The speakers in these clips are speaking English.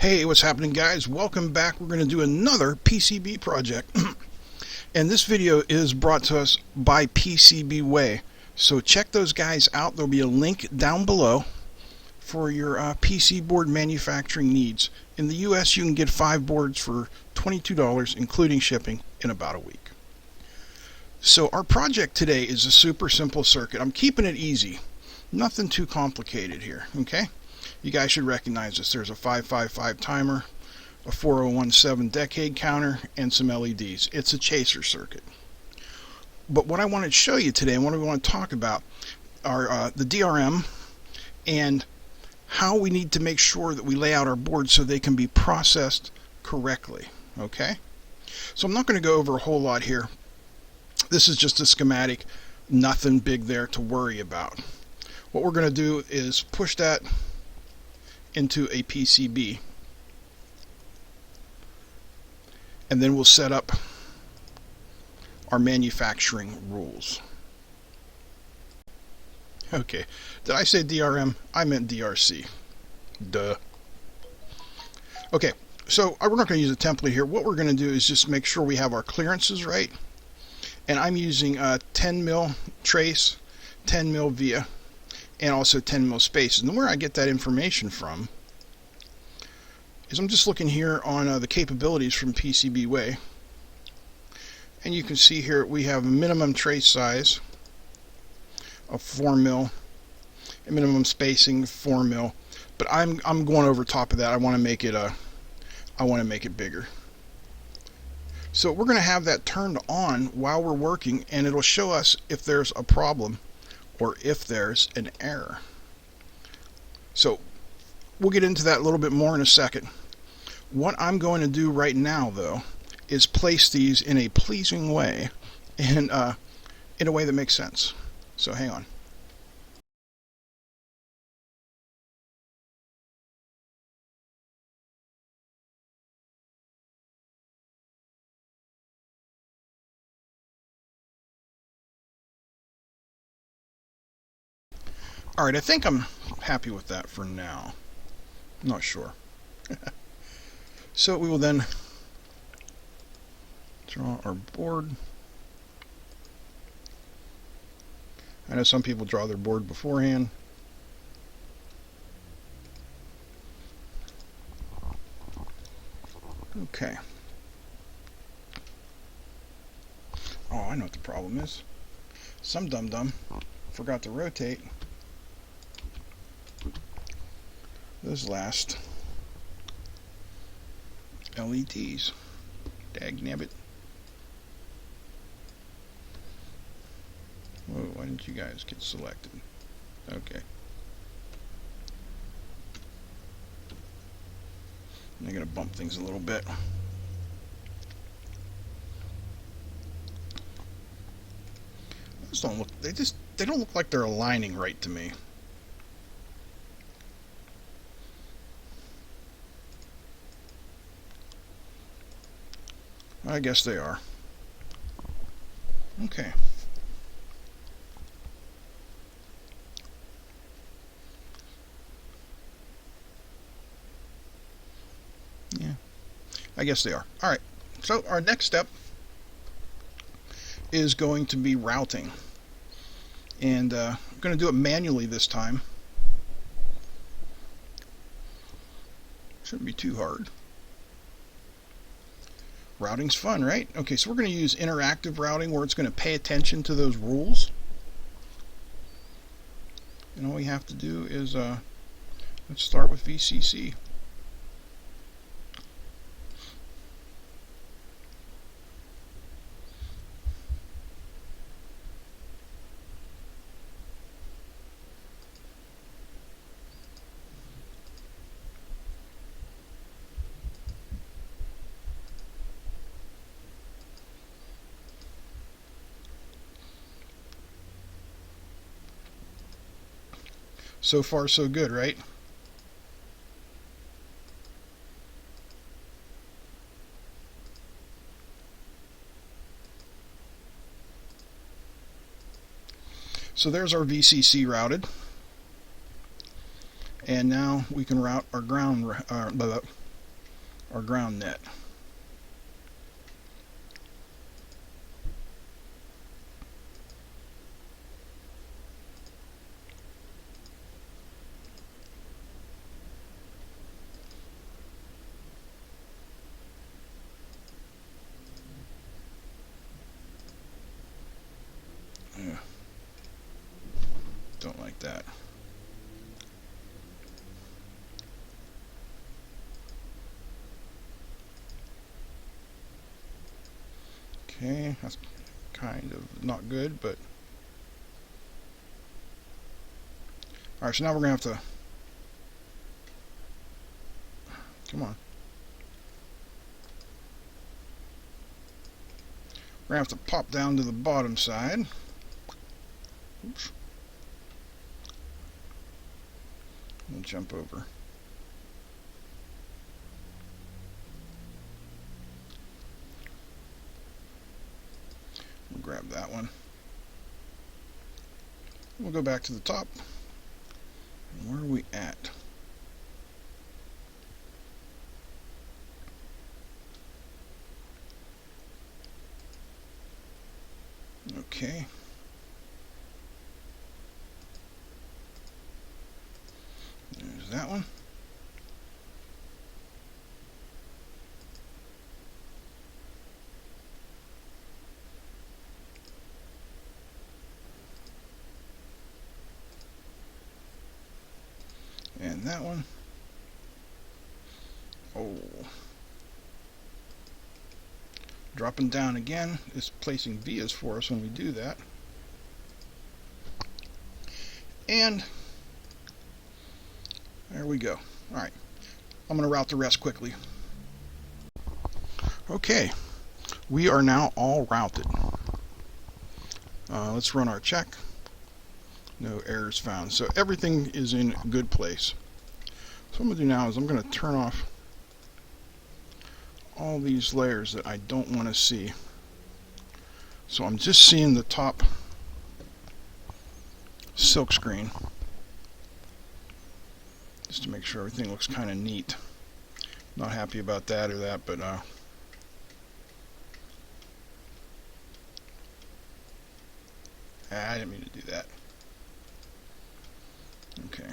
Hey, what's happening, guys? Welcome back. We're going to do another PCB project. And this video is brought to us by PCB Way. So check those guys out. There'll be a link down below for your PC board manufacturing needs. In the US, you can get 5 boards for $22, including shipping, in about a week. So our project today is a super simple circuit. I'm keeping it easy. Nothing too complicated here, okay? You guys should recognize this. There's a 555 timer, a 4017 decade counter, and some LEDs. It's a chaser circuit. But what I want to show you today and what we want to talk about are the DRM and how we need to make sure that we lay out our boards so they can be processed correctly. Okay? So I'm not going to go over a whole lot here. This is just a schematic, nothing big there to worry about. What we're going to do is push that into a PCB, and then we'll set up our manufacturing rules. Okay, did I say DRM? I meant DRC. Duh. Okay, so we're not going to use a template here. What we're going to do is just make sure we have our clearances right, and I'm using 10 mil trace, 10 mil via, and also 10 mil spaces. And where I get that information from is I'm just looking here on the capabilities from PCB Way, and you can see here we have a minimum trace size of 4 mil, and minimum spacing 4 mil. But I'm going over top of that. I want to make it bigger. So we're going to have that turned on while we're working, and it'll show us if there's a problem or if there's an error. So we'll get into that a little bit more in a second. What I'm going to do right now, though, is place these in a pleasing way and in a way that makes sense. So hang on. Alright, I think I'm happy with that for now. I'm not sure. So we will then draw our board. I know some people draw their board beforehand. Okay. Oh, I know what the problem is. Some dum-dum forgot to rotate those last LEDs. Dagnabbit. Whoa, why didn't you guys get selected? Okay. I'm gonna bump things a little bit. Those don't look, they don't look like they're aligning right to me. I guess they are. Okay. Yeah, I guess they are. Alright, so our next step is going to be routing. And I'm going to do it manually this time. Shouldn't be too hard. Routing's fun, right? Okay, so we're going to use interactive routing where it's going to pay attention to those rules. And all we have to do is, let's start with VCC. So far, so good, right? So there's our VCC routed. And now we can route our ground, our ground net. Yeah. Don't like that. Okay, that's kind of not good, but alright, so now we're going to have to, come on. We're going to have to pop down to the bottom side. Oops. And jump over. We'll grab that one. We'll go back to the top. And where are we at? Okay. There's that one. And that one. Oh. Dropping down again. It's placing vias for us when we do that. And there we go. Alright. I'm going to route the rest quickly. Okay. We are now all routed. Let's run our check. No errors found. So everything is in a good place. So what I'm going to do now is I'm going to turn off all these layers that I don't want to see. So I'm just seeing the top silk screen, just to make sure everything looks kind of neat. Not happy about that or that, but I didn't mean to do that. Okay.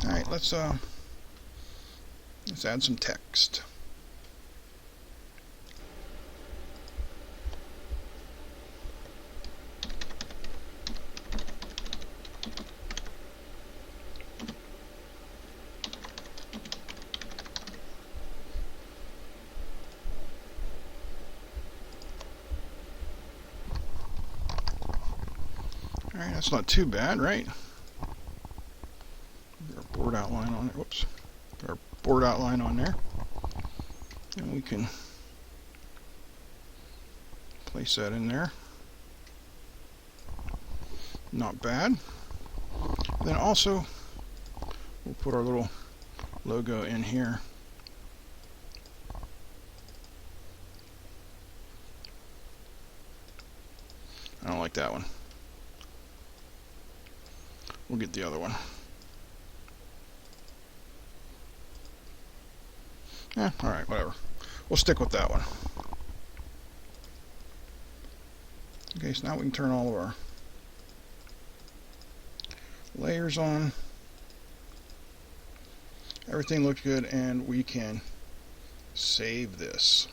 Alright, let's add some text. Alright, that's not too bad, right? Our board outline on it. Whoops. Our board outline on there. And we can place that in there. Not bad. Then also, we'll put our little logo in here. I don't like that one. We'll get the other one. Alright, whatever. We'll stick with that one. Okay, so now we can turn all of our layers on. Everything looks good, and we can save this.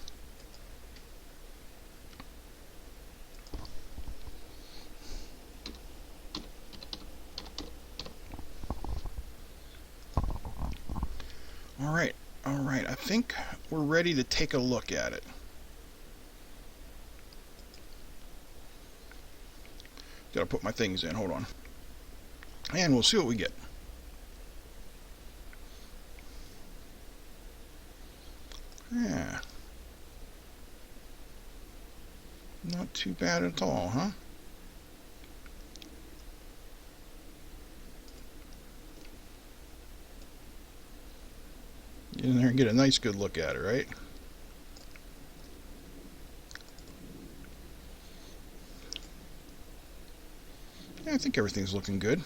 Alright, I think we're ready to take a look at it. Gotta put my things in, hold on. And we'll see what we get. Yeah. Not too bad at all, huh? Get in there and get a nice good look at it, right? Yeah, I think everything's looking good.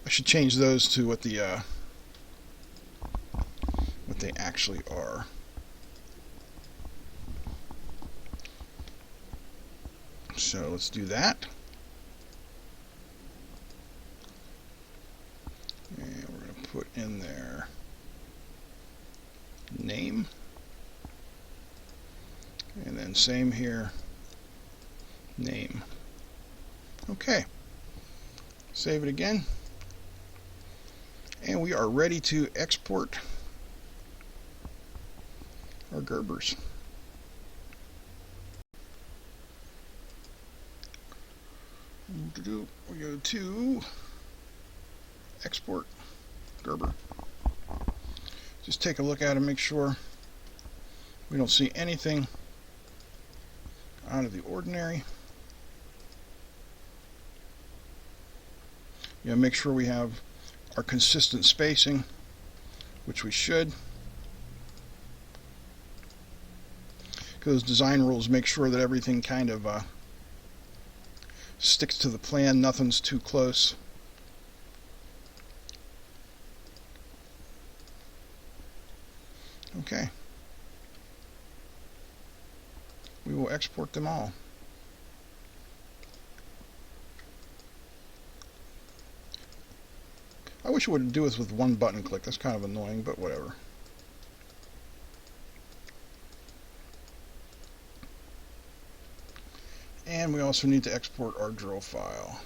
I should change those to what the they actually are. So let's do that. And we're going to put in there name. And then same here, name. Okay. Save it again. And we are ready to export our Gerbers. We go to export Gerber. Just take a look at it and make sure we don't see anything out of the ordinary. Make sure we have our consistent spacing, which we should. Because design rules make sure that everything kind of sticks to the plan, nothing's too close. Okay. We will export them all. I wish it would do this with one button click. That's kind of annoying, but whatever. And we also need to export our drill file.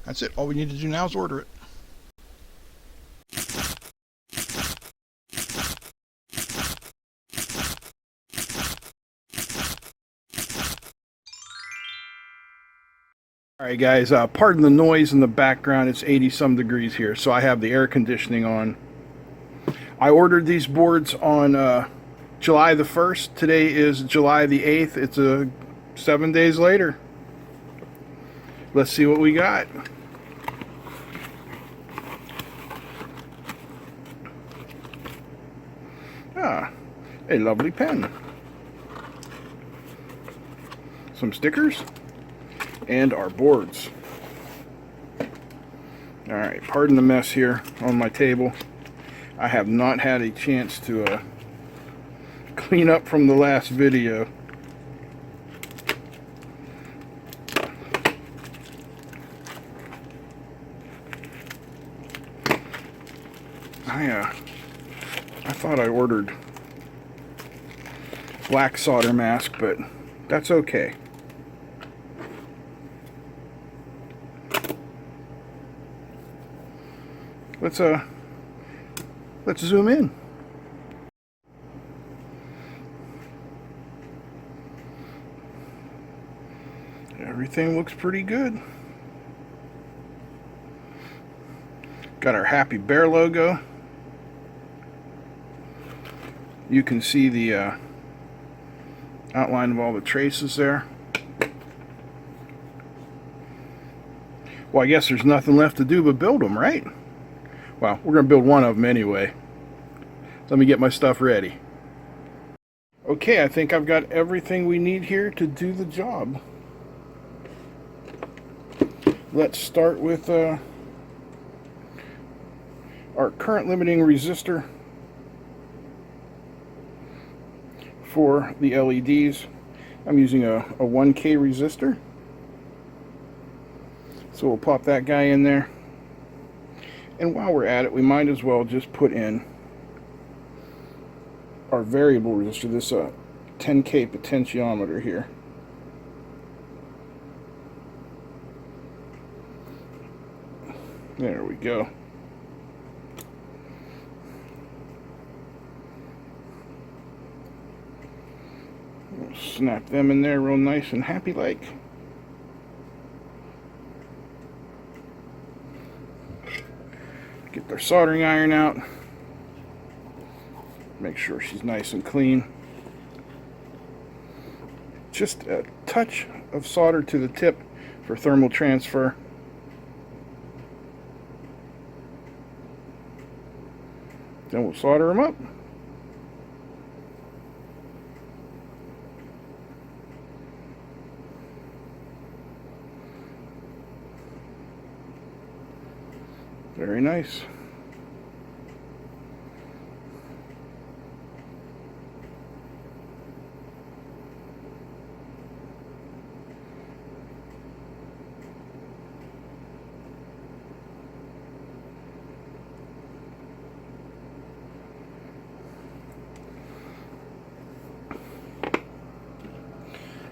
That's it. All we need to do now is order it. Alright guys, pardon the noise in the background. It's 80 some degrees here, so I have the air conditioning on. I ordered these boards on July the 1st. Today is July the 8th. It's 7 days later. Let's see what we got. Ah, a lovely pen. Some stickers. And our boards. Alright, pardon the mess here on my table. I have not had a chance to clean up from the last video. I thought I ordered black solder mask, but that's okay. Let's zoom in. Everything looks pretty good. Got our Happy Bear logo. You can see the outline of all the traces there. Well, I guess there's nothing left to do but build them, right? Well, we're going to build one of them anyway. Let me get my stuff ready. Okay, I think I've got everything we need here to do the job. Let's start with our current limiting resistor for the LEDs. I'm using a 1K resistor. So we'll pop that guy in there. And while we're at it, we might as well just put in our variable resistor, this 10K potentiometer here. There we go. We'll snap them in there real nice and happy like. Get their soldering iron out. Make sure she's nice and clean. Just a touch of solder to the tip for thermal transfer. Then we'll solder them up. Very nice.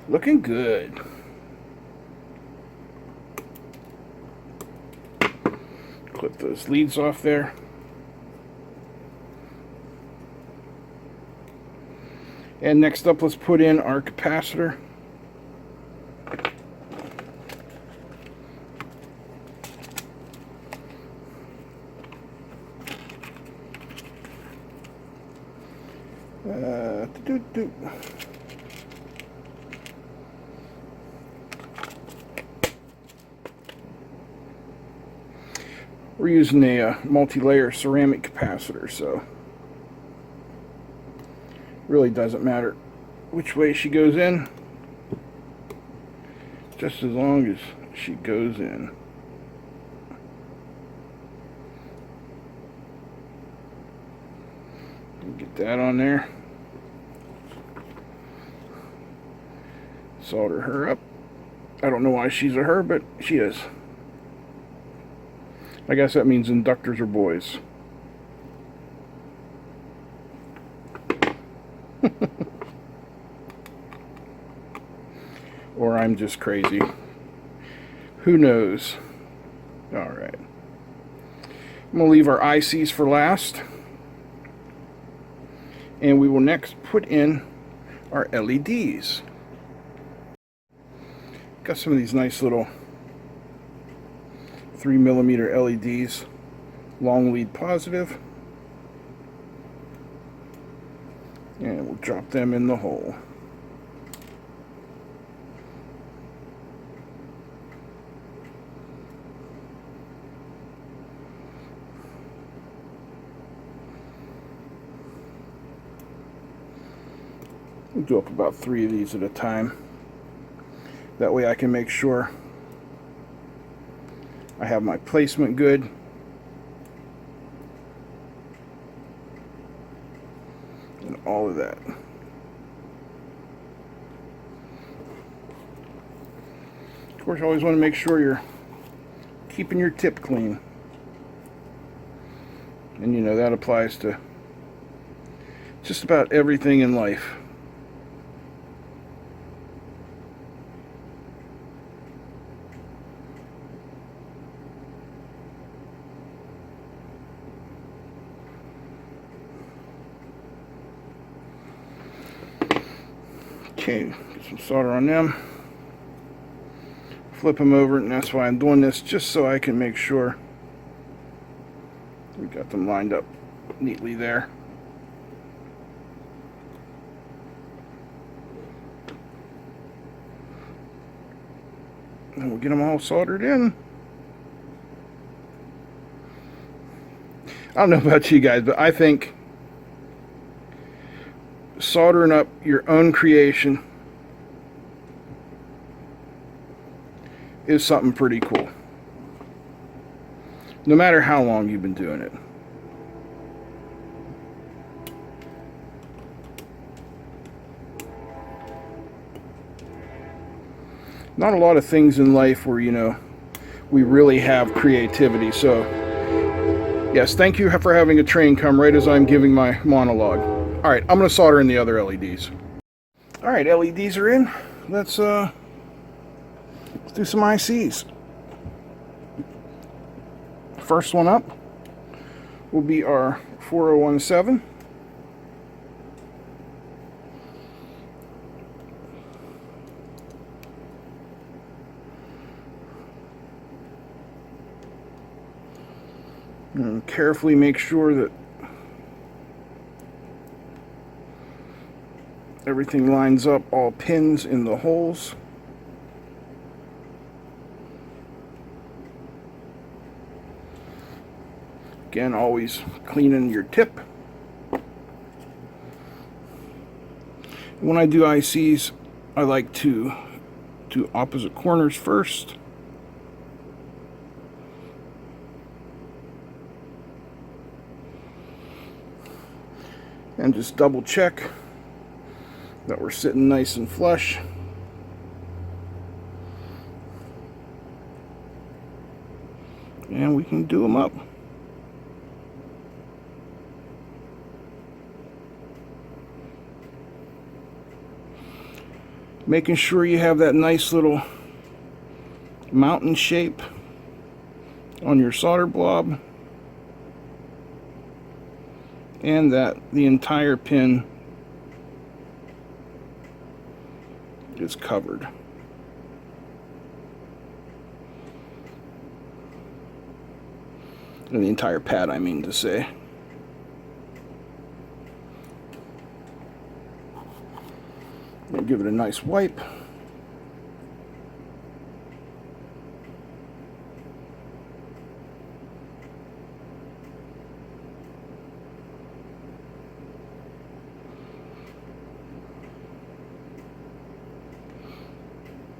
Looking good. Clip those leads off there. And next up, let's put in our capacitor. We're using a multi-layer ceramic capacitor, so really doesn't matter which way she goes in, just as long as she goes in. Get that on there. Solder her up. I don't know why she's a her, but she is. I guess that means inductors are boys. Or I'm just crazy. Who knows? Alright. I'm going to leave our ICs for last. And we will next put in our LEDs. Got some of these nice little 3mm LEDs, long lead positive, and we'll drop them in the hole. We'll do up about 3 of these at a time. That way I can make sure I have my placement good. And all of that. Of course, you always want to make sure you're keeping your tip clean. And you know, that applies to just about everything in life. Okay, get some solder on them, flip them over, and that's why I'm doing this, just so I can make sure we got them lined up neatly there. And we'll get them all soldered in. I don't know about you guys, but I think soldering up your own creation is something pretty cool, no matter how long you've been doing it. Not a lot of things in life where, you know, we really have creativity. So yes, thank you for having a train come right as I'm giving my monologue. Alright, I'm going to solder in the other LEDs. Alright, LEDs are in. Let's do some ICs. First one up will be our 4017. And carefully make sure that everything lines up, all pins in the holes. Again, always cleaning your tip. When I do ICs, I like to do opposite corners first. and just double check that we're sitting nice and flush. And we can do them up. Making sure you have that nice little mountain shape on your solder blob, and that the entire pin is covered. And the entire pad, I mean to say. And give it a nice wipe.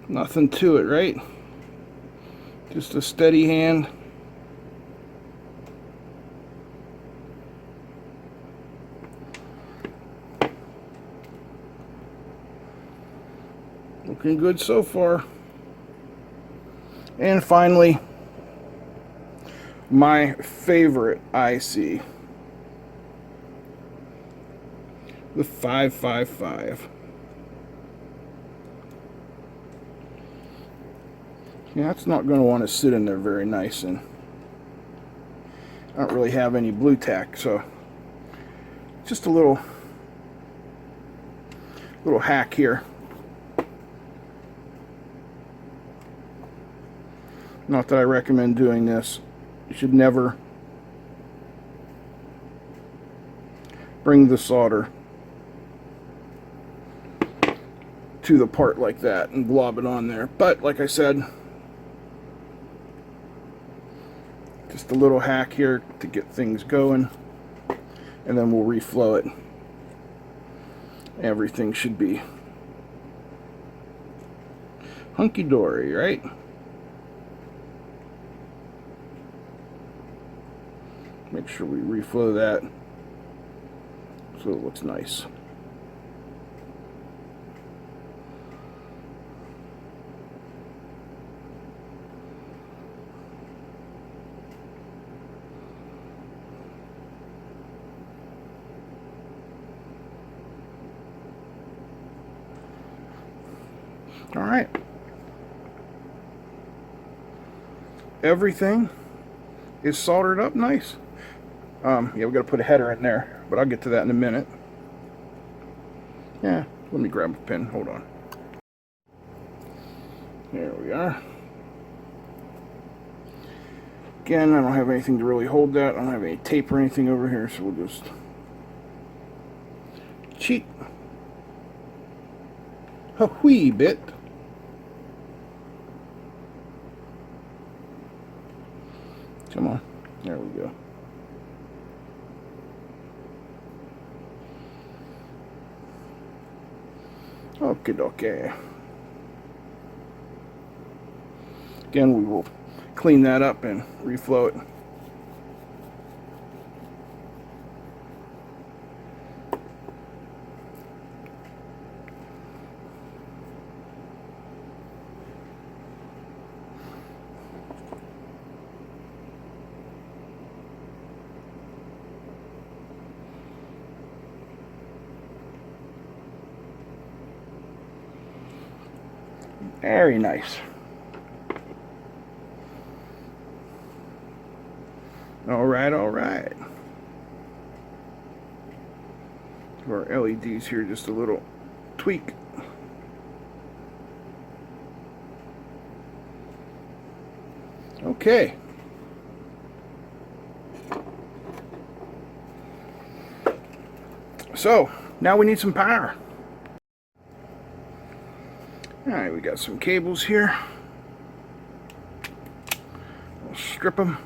Nothing to it, right? Just a steady hand. Looking good so far. And finally, my favorite IC, the 555. Yeah, it's not going to want to sit in there very nice, and I don't really have any blue tack, so just a little hack here. Not that I recommend doing this. You should never bring the solder to the part like that and glob it on there. But like I said, just a little hack here to get things going, and then we'll reflow it. Everything should be hunky-dory, right? Make sure we reflow that so it looks nice. All right. Everything is soldered up nice. Yeah, we got to put a header in there, but I'll get to that in a minute. Yeah, let me grab a pin. Hold on. There we are. Again, I don't have anything to really hold that. I don't have any tape or anything over here, so we'll just cheat a wee bit. Come on. There we go. Okay, okay. Again, we will clean that up and reflow it. Very nice. All right, all right. Our LEDs here, just a little tweak. Okay. So, now we need some power. Alright, we got some cables here. We'll strip them.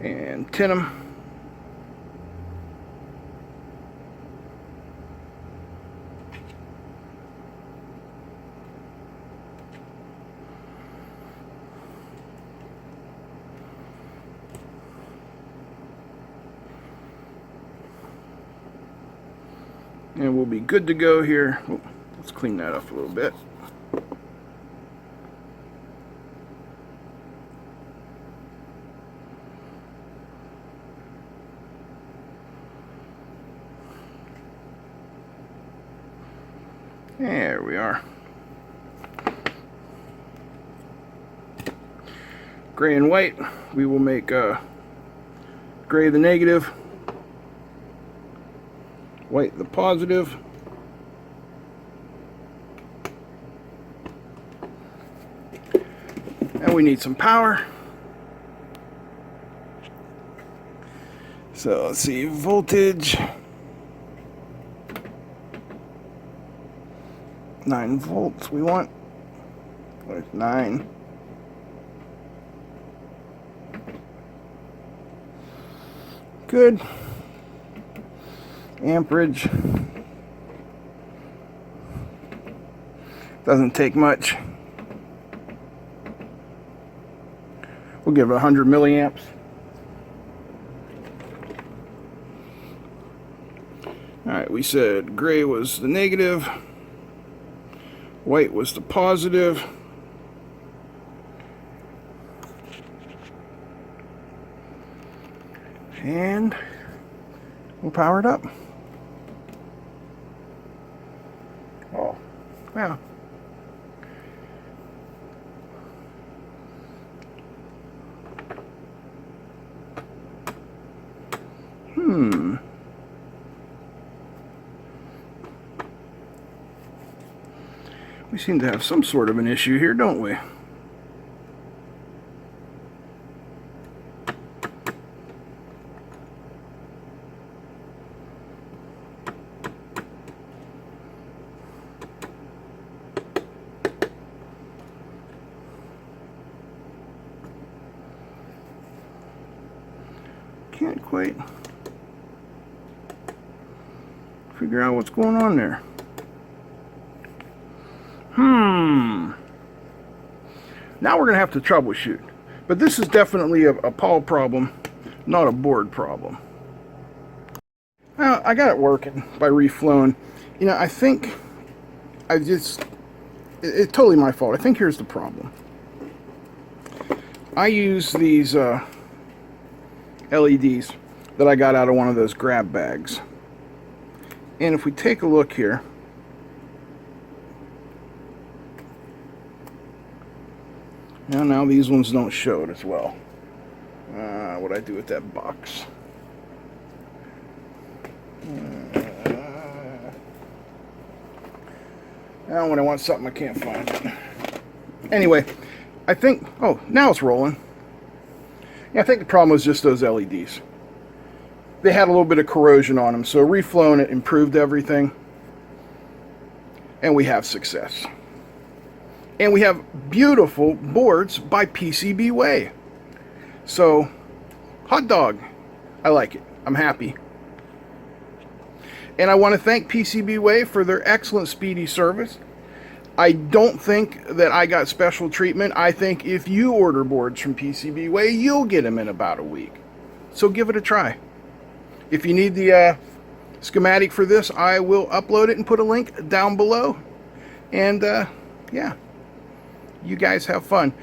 And tin them. And we'll be good to go here. Oh, let's clean that up a little bit. There we are. Gray and white. We will make gray the negative, white the positive. And we need some power. So let's see, voltage. 9 volts we want. Where's 9? Good. Amperage. Doesn't take much. We'll give it 100 milliamps. Alright, we said gray was the negative. White was the positive. And we'll power it up. Oh, yeah. We seem to have some sort of an issue here, don't we? Can't quite figure out what's going on there. Now we're going to have to troubleshoot. But this is definitely a Paul problem, not a board problem. Well, I got it working by reflowing. You know, I think it's totally my fault. I think here's the problem. I use these LEDs that I got out of one of those grab bags. And if we take a look here, now these ones don't show it as well. What I do with that box? Now when I want something I can't find it. Anyway, I think, oh, now it's rolling. Yeah, I think the problem was just those LEDs. They had a little bit of corrosion on them, so reflowing it improved everything. And we have success. And we have beautiful boards by PCB Way. So, hot dog. I like it. I'm happy. And I want to thank PCB Way for their excellent speedy service. I don't think that I got special treatment. I think if you order boards from PCB Way, you'll get them in about a week. So give it a try. If you need the schematic for this, I will upload it and put a link down below. And yeah. You guys have fun.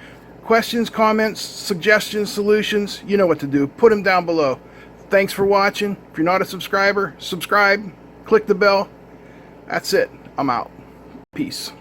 Questions, comments, suggestions, solutions, you know what to do. Put them down below. Thanks for watching. If you're not a subscriber, subscribe. Click the bell. That's it. I'm out. Peace.